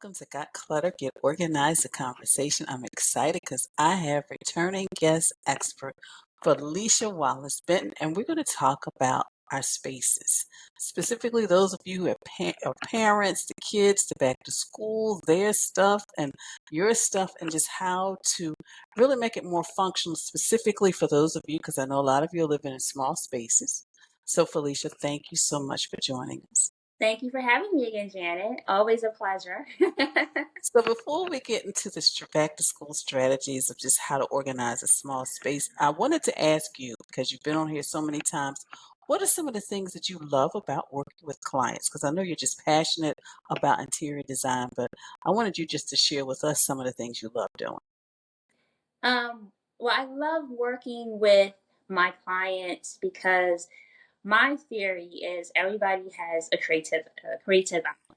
welcome to Got Clutter, Get Organized, the conversation. I'm excited because I have returning guest expert Felicia Wallace Benton, and we're going to talk about our spaces. Specifically, those of you who are parents, the kids, the back to school, their stuff and your stuff, and just how to really make it more functional, specifically for those of you, because I know a lot of you are living in small spaces. So, Felicia, thank you so much for joining us. Thank you for having me again, Janet. Always a pleasure. So before we get into the back to school strategies of just how to organize a small space, I wanted to ask you, because you've been on here so many times, what are some of the things that you love about working with clients? Because I know you're just passionate about interior design, but I wanted you just to share with us some of the things you love doing. um, well, I love working with my clients because my theory is everybody has a creative eye.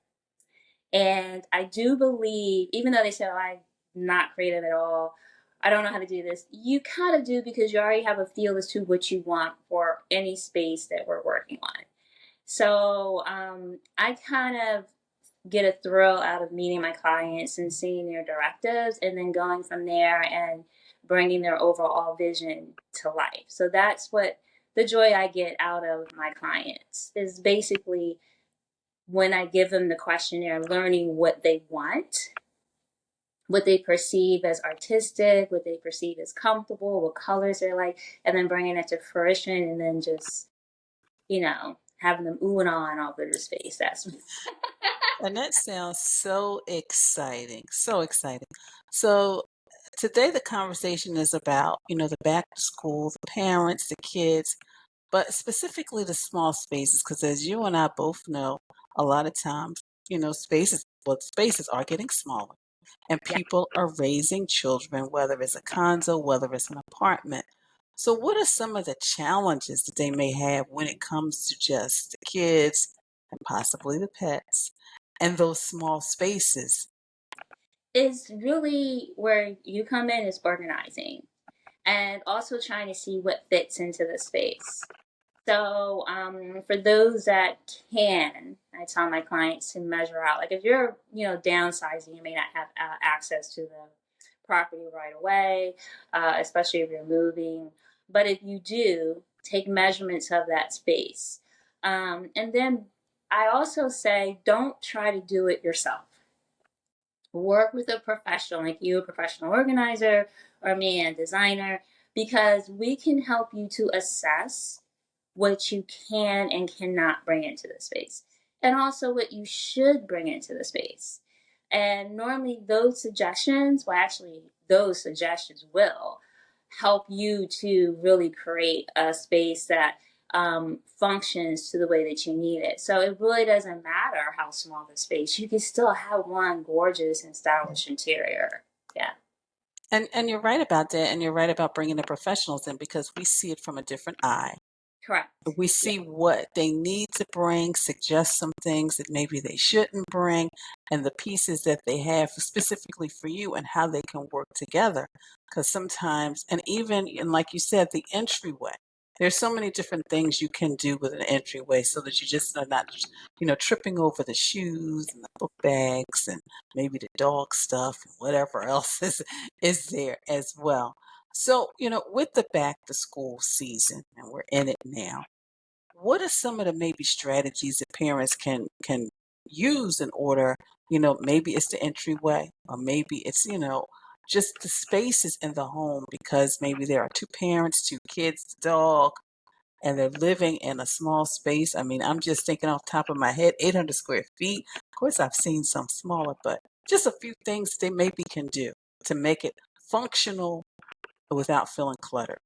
And I do believe, even though they say, oh, I'm not creative at all, I don't know how to do this, you kind of do because you already have a feel as to what you want for any space that we're working on. So I kind of get a thrill out of meeting my clients and seeing their directives and then going from there and bringing their overall vision to life. So that's what the joy I get out of my clients is basically when I give them the questionnaire, learning what they want, what they perceive as artistic, what they perceive as comfortable, what colors they're like, and then bringing it to fruition and then just, having them ooh and ah and all over their space. That's And that sounds so exciting, so exciting. So today the conversation is about, the back to school, the parents, the kids, but specifically the small spaces, because as you and I both know, a lot of times, spaces are getting smaller and yeah. people are raising children, whether it's a condo, whether it's an apartment. So, what are some of the challenges that they may have when it comes to just the kids and possibly the pets and those small spaces? Is really where you come in is organizing and also trying to see what fits into the space. So, for those that can, I tell my clients to measure out. Like if you're, downsizing, you may not have access to the property right away, especially if you're moving. But if you do, take measurements of that space. And then I also say, don't try to do it yourself. Work with a professional, like you, a professional organizer, or me, a designer, because we can help you to assess what you can and cannot bring into the space, and also what you should bring into the space. And normally, those suggestions will help you to really create a space that functions to the way that you need it. So it really doesn't matter how small the space, you can still have one gorgeous and stylish interior. Yeah. And you're right about that, and you're right about bringing the professionals in because we see it from a different eye. Correct. We Yeah. see what they need to bring, suggest some things that maybe they shouldn't bring, and the pieces that they have specifically for you and how they can work together. Because sometimes, and like you said, the entryway, there's so many different things you can do with an entryway so that you just are not, tripping over the shoes and the book bags and maybe the dog stuff and whatever else is there as well. So, with the back to school season, and we're in it now, what are some of the maybe strategies that parents can use in order, maybe it's the entryway or maybe it's, just the spaces in the home because maybe there are two parents, two kids, dog, and they're living in a small space. I mean, I'm just thinking off the top of my head, 800 square feet. Of course, I've seen some smaller, but just a few things they maybe can do to make it functional without feeling cluttered.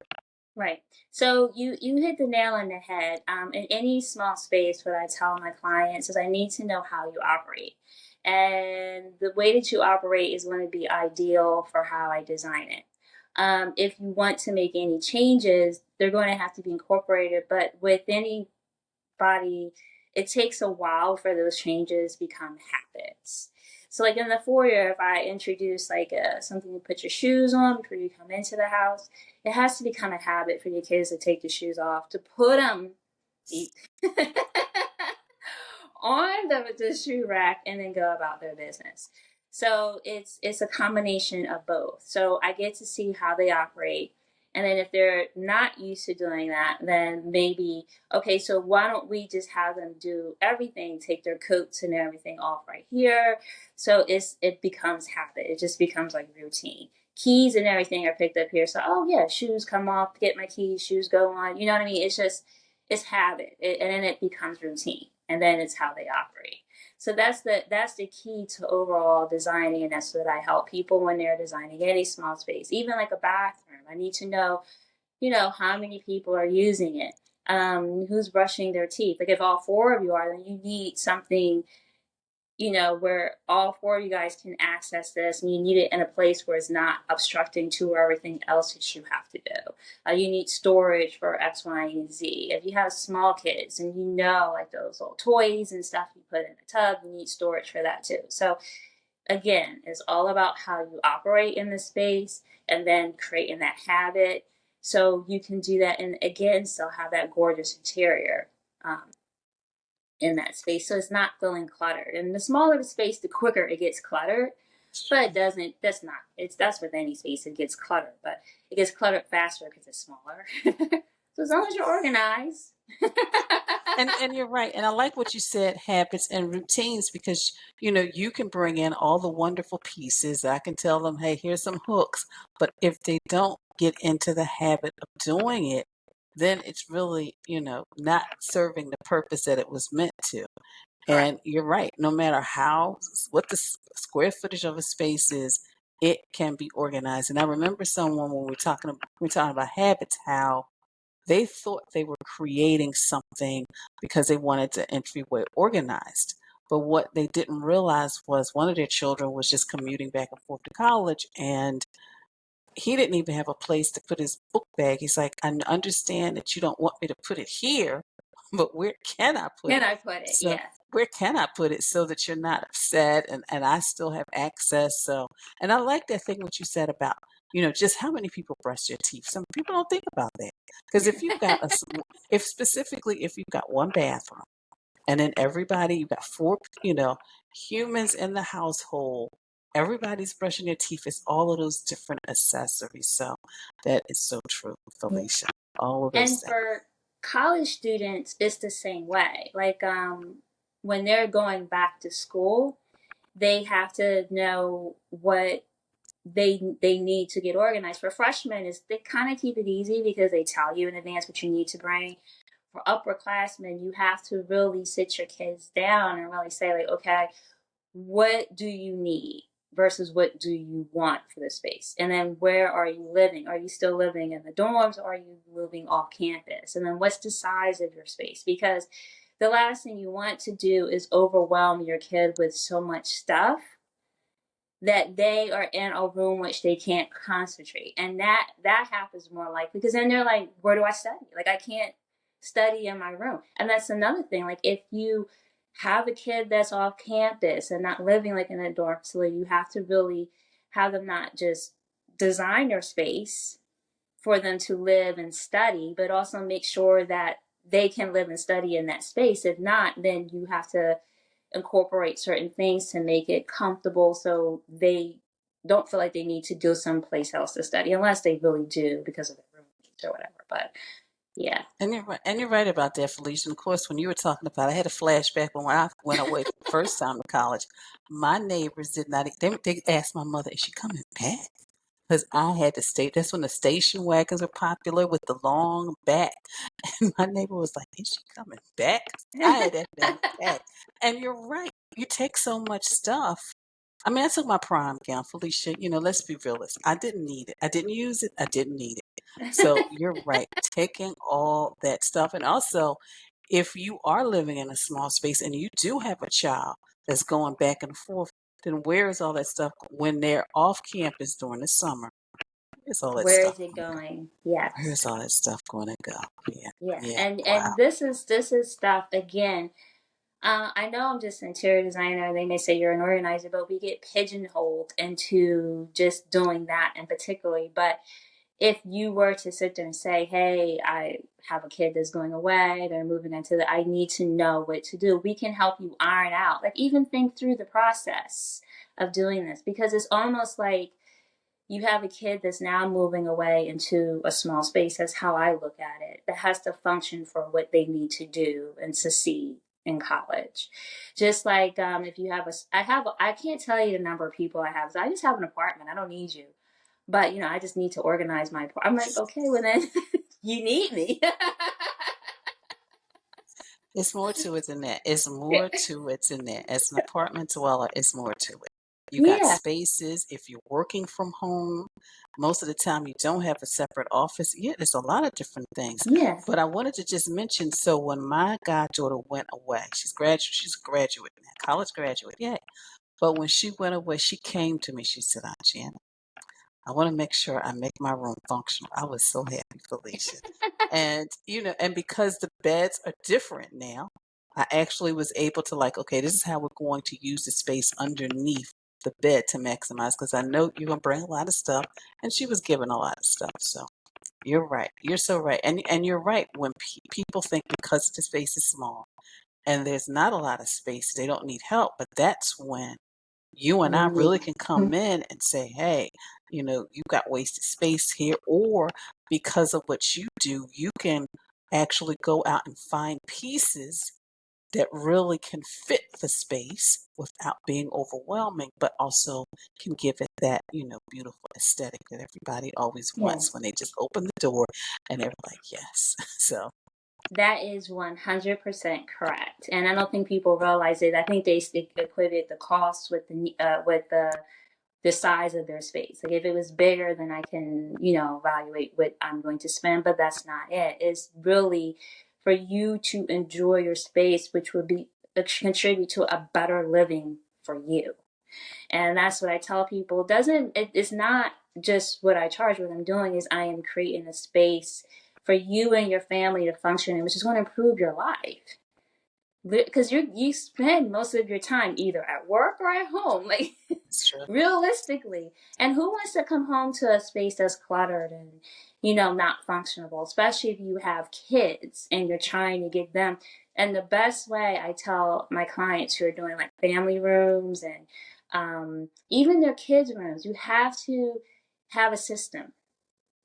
Right. So you hit the nail on the head. In any small space, what I tell my clients is I need to know how you operate, and the way that you operate is going to be ideal for how I design it. If you want to make any changes, they're going to have to be incorporated. But with anybody, it takes a while for those changes become habits. So, like in the foyer, if I introduce like something to put your shoes on before you come into the house, it has to become a habit for your kids to take the shoes off, to put them on the shoe rack, and then go about their business. So it's a combination of both. So I get to see how they operate. And then if they're not used to doing that, then maybe, okay, so why don't we just have them do everything, take their coats and everything off right here. So it becomes habit. It just becomes like routine. Keys and everything are picked up here. So, oh yeah, shoes come off, get my keys, shoes go on. You know what I mean? It's just, it's habit. And then it becomes routine. And then it's how they operate. So that's the key to overall designing, and that's what I help people when they're designing any small space, even like a bathroom. I need to know, how many people are using it, who's brushing their teeth. Like if all four of you are, then you need something, where all four of you guys can access this, and you need it in a place where it's not obstructing to everything else that you have to do. You need storage for X, Y, and Z. If you have small kids and like those little toys and stuff you put in a tub, you need storage for that too. So again, it's all about how you operate in the space and then creating that habit so you can do that and again still have that gorgeous interior. In that space, so it's not feeling cluttered. And the smaller the space, the quicker it gets cluttered. But it doesn't. That's with any space. It gets cluttered, but it gets cluttered faster because it's smaller. So as long as you're organized. And you're right. And I like what you said, habits and routines, because you can bring in all the wonderful pieces. I can tell them, hey, here's some hooks. But if they don't get into the habit of doing it, then it's really, not serving the purpose that it was meant to. Correct. And you're right. No matter what the square footage of a space is, it can be organized. And I remember someone when we're talking about habits, how they thought they were creating something because they wanted the entryway organized. But what they didn't realize was one of their children was just commuting back and forth to college, and he didn't even have a place to put his book bag. He's like, I understand that you don't want me to put it here, but where can I put Can it? I put it? So Yes. where can I put it so that you're not upset and I still have access? So, and I like that thing what you said about, just how many people brush their teeth. Some people don't think about that. Because if you've got if you've got one bathroom and then everybody, you've got four, humans in the household, everybody's brushing their teeth. It's all of those different accessories. So that is so true, Yeah. Felicia. All of those And things. for college students, it's the same way. Like when they're going back to school, they have to know what they need to get organized. For freshmen, is they kind of keep it easy because they tell you in advance what you need to bring. For upperclassmen, you have to really sit your kids down and really say, like, okay, what do you need versus what do you want for the space? And then where are you living? Are you still living in the dorms or are you moving off campus? And then what's the size of your space? Because the last thing you want to do is overwhelm your kid with so much stuff that they are in a room which they can't concentrate, and that happens more likely because then they're like, where do I study? Like I can't study in my room. And that's another thing, like if you have a kid that's off campus and not living like in a dorm facility, you have to really have them not just design their space for them to live and study, but also make sure that they can live and study in that space. If not, then you have to incorporate certain things to make it comfortable so they don't feel like they need to go someplace else to study unless they really do because of their roommates or whatever. But yeah. And you're right about that, Felicia. And of course, when you were talking about, I had a flashback when I went away the first time to college. My neighbors did not. They asked my mother, "Is she coming back?" Because I had to stay. That's when the station wagons were popular with the long back. And my neighbor was like, "Is she coming back?" 'Cause I had that thing packed. And you're right. You take so much stuff. I mean, I took my prom gown, Felicia. Let's be realistic. I didn't need it. I didn't use it. I didn't need it. So you're right. Taking all that stuff. And also, if you are living in a small space and you do have a child that's going back and forth, then where is all that stuff when they're off campus during the summer? Where's all that Where stuff is it going to go? going? Yes. Where's all that stuff going to go? Yeah. Yeah. Yeah. And Wow. this is stuff again. I know I'm just an interior designer. They may say you're an organizer, but we get pigeonholed into just doing that in particularly. But if you were to sit there and say, hey, I have a kid that's going away, they're moving into I need to know what to do, we can help you iron out, like even think through the process of doing this, because it's almost like you have a kid that's now moving away into a small space. That's how I look at it. That has to function for what they need to do and succeed in college. Just like if you have I can't tell you the number of people I have. So I just have an apartment. I don't need you. But I just need to organize my. I'm like, okay, well then, you need me. It's more to it than that. It's more to it than that. As an apartment dweller, it's more to it. You got Yeah, spaces. If you're working from home, most of the time you don't have a separate office. Yeah, there's a lot of different things. yeah, But I wanted to just mention, so when my goddaughter went away, she's a graduate now, college graduate, yeah. But when she went away, she came to me. She said, Aunt Janet, I want to make sure I make my room functional. I was so happy, Felicia. And, and because the beds are different now, I actually was able to okay, this is how we're going to use the space underneath the bed to maximize, because I know you're going to bring a lot of stuff. And she was given a lot of stuff. So you're right. You're so right. And you're right. When people think because the space is small and there's not a lot of space, they don't need help. But that's when you and I really can come in and say, hey, you've got wasted space here. Or because of what you do, you can actually go out and find pieces that really can fit the space without being overwhelming, but also can give it that, beautiful aesthetic that everybody always yeah. wants when they just open the door and they're like, yes. So, That is 100% correct, and I don't think people realize it. I think they equated the cost with the size of their space. Like if it was bigger, then I can evaluate what I'm going to spend. But that's not it. It's really for you to enjoy your space, which would be contribute to a better living for you. And that's what I tell people. It's not just what I charge. What I'm doing is I am creating a space for you and your family to function in, which is going to improve your life. Because you spend most of your time either at work or at home, like it's true. realistically. And who wants to come home to a space that's cluttered and not functional, especially if you have kids and you're trying to get them. And the best way I tell my clients who are doing like family rooms and even their kids rooms, you have to have a system.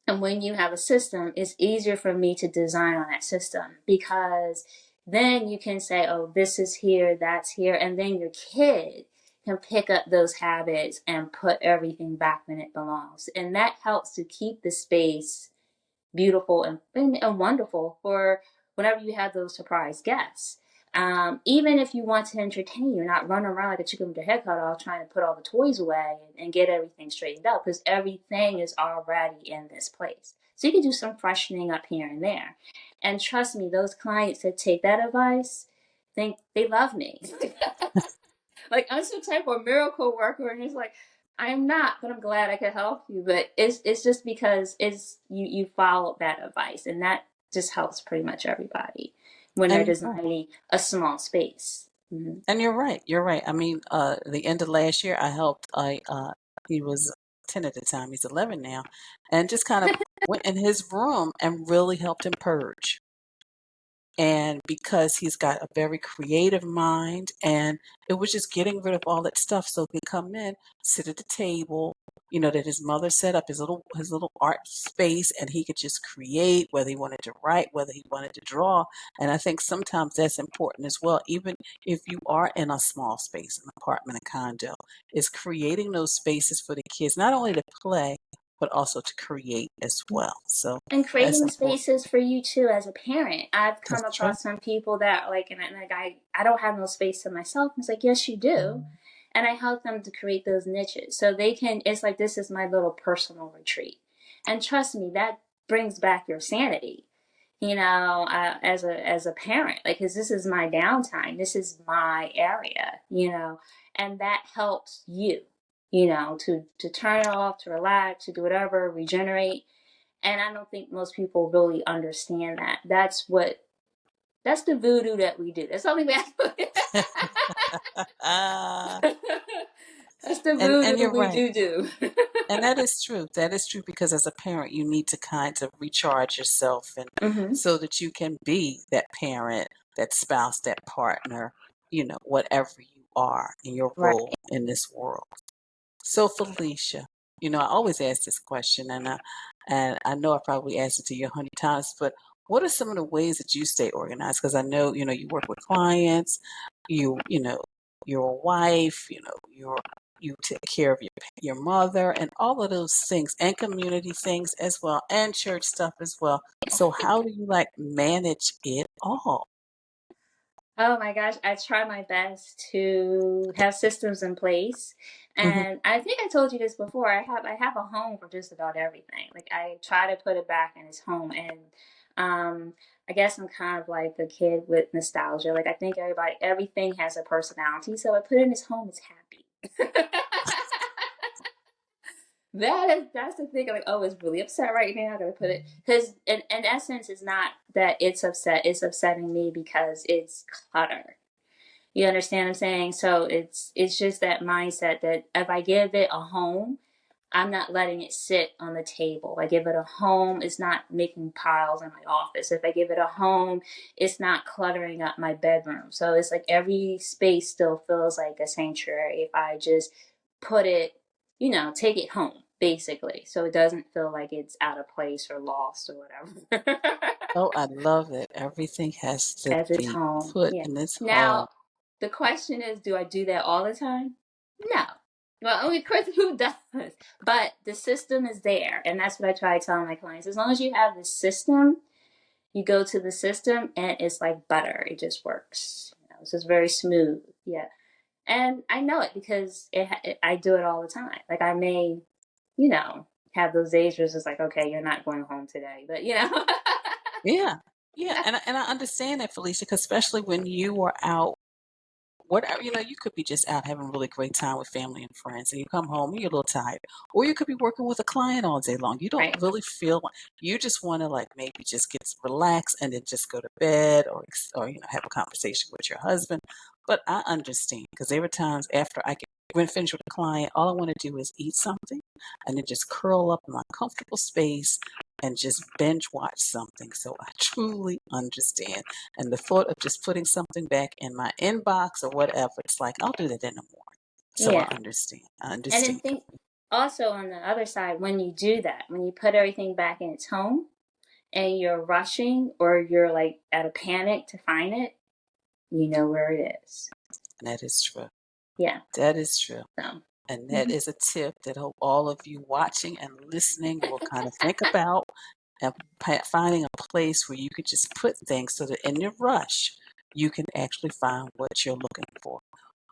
And when you have a system, it's easier for me to design on that system, because then you can say, oh, this is here, that's here. And then your kid can pick up those habits and put everything back when it belongs. And that helps to keep the space beautiful and wonderful for whenever you have those surprise guests. Even if you want to entertain, you're not running around like a chicken with your head cut off trying to put all the toys away and get everything straightened out, because everything is already in this place. So you can do some freshening up here and there. And trust me, those clients that take that advice think they love me. Like I'm some type of miracle worker, and it's like I am not, but I'm glad I could help you. But it's just because it's you followed that advice, and that just helps pretty much everybody when they're And you're right. designing a small space. Mm-hmm. And you're right. You're right. I mean, the end of last year, I helped. He was 10 at the time. He's 11 now, and just kind of went in his room and really helped him purge. And because he's got a very creative mind, and it was just getting rid of all that stuff so he could come in, sit at the table, that his mother set up, his little art space, and he could just create, whether he wanted to write, whether he wanted to draw. And I think sometimes that's important as well, even if you are in a small space, an apartment, a condo, is creating those spaces for the kids, not only to play, but also to create as well. So And that's creating important. spaces for you too as a parent. I've That's come true. across some people that like, and like I don't have no space to myself. It's like, yes, you do. And I help them to create those niches so they can. It's like, this is my little personal retreat, and trust me, that brings back your sanity. As a parent, like, because this is my downtime, this is my area, and that helps you, to turn it off, to relax, to do whatever, regenerate. And I don't think most people really understand that. That's the voodoo that we do. That's something we have to That's the And voodoo you're we right. do. And that is true. That is true because as a parent, you need to kind of recharge yourself and Hmm. so that you can be that parent, that spouse, that partner, whatever you are in your Right. role in this world. So Felicia, I always ask this question and I know I probably asked it to you 100 times, but what are some of the ways that you stay organized? Because I know, you work with clients, you're a wife, you take care of your mother and all of those things and community things as well and church stuff as well. So how do you like manage it all? Oh my gosh, I try my best to have systems in place. Hmm. And I think I told you this before. I have a home for just about everything. Like I try to put it back in its home. And I guess I'm kind of like a kid with nostalgia. Like I think everything has a personality. So I put it in its home, it's happy. That's the thing. Like, oh, it's really upset right now. I gotta put it because in essence, it's not that it's upset. It's upsetting me because it's clutter. You understand what I'm saying? So it's just that mindset that if I give it a home, I'm not letting it sit on the table. I give it a home, it's not making piles in my office. If I give it a home, it's not cluttering up my bedroom. So it's like every space still feels like a sanctuary if I just put it, take it home, basically. So it doesn't feel like it's out of place or lost or whatever. Oh, I love it. Everything has to As its be home. put Yeah. in its home. Now, the question is, do I do that all the time? No. Well, only person who does. But the system is there. And that's what I try to tell my clients. As long as you have the system, you go to the system and it's like butter. It just works. It's just very smooth. Yeah. And I know it because I do it all the time. Like I may, you know, have those days where it's just like, okay, you're not going home today. But, Yeah. Yeah. And I understand that, Felicia, 'cause especially when you are out, whatever, you could be just out having a really great time with family and friends, and you come home and you're a little tired. Or you could be working with a client all day long. You don't right. really feel like you just want to like maybe just get relaxed and then just go to bed or have a conversation with your husband. But I understand because there were times after I get when finished with a client, all I want to do is eat something and then just curl up in my comfortable space and just binge watch something. So I truly understand. And the thought of just putting something back in my inbox or whatever, it's like, I'll do that in the morning. So I Yeah. understand. I And then understand. think also on the other side, when you do that, when you put everything back in its home and you're rushing or you're like at a panic to find it, you know where it is. And that is true. Yeah. That is true. So, And that mhm. is a tip that I hope all of you watching and listening will kind of think about and finding a place where you could just put things so that in your rush, you can actually find what you're looking for.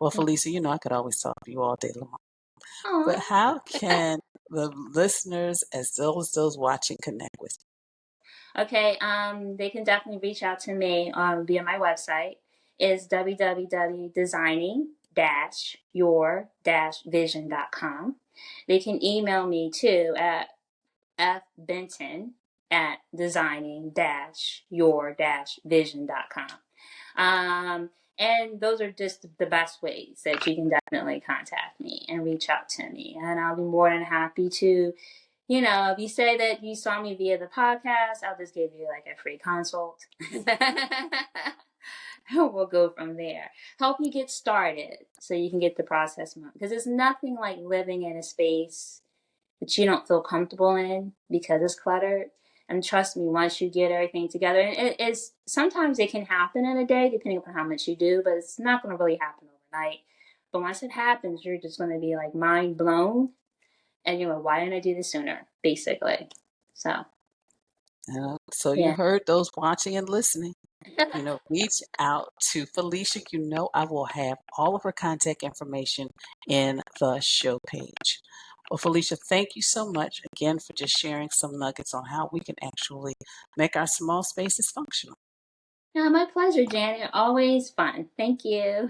Well, Felicia, I could always talk to you all day long. But Aw. how can the listeners, as those watching, connect with Okay, they can definitely reach out to me via my website. Is www.designing-your-vision.com. They can email me too at fbenton at designing-your-vision.com. And those are just the best ways that you can definitely contact me and reach out to me. And I'll be more than happy to, if you say that you saw me via the podcast, I'll just give you like a free consult. We'll go from there. Help you get started so you can get the process moving. Because it's nothing like living in a space that you don't feel comfortable in because it's cluttered. And trust me, once you get everything together, and it is sometimes it can happen in a day depending upon how much you do, but it's not going to really happen overnight. But once it happens, you're just going to be like mind blown, and you're like, why didn't I do this sooner? Basically, so so you yeah. heard those watching and listening. Reach out to Felicia. I will have all of her contact information in the show page. Well, Felicia, thank you so much again for just sharing some nuggets on how we can actually make our small spaces functional. No, my pleasure, Janet. Always fun. Thank you.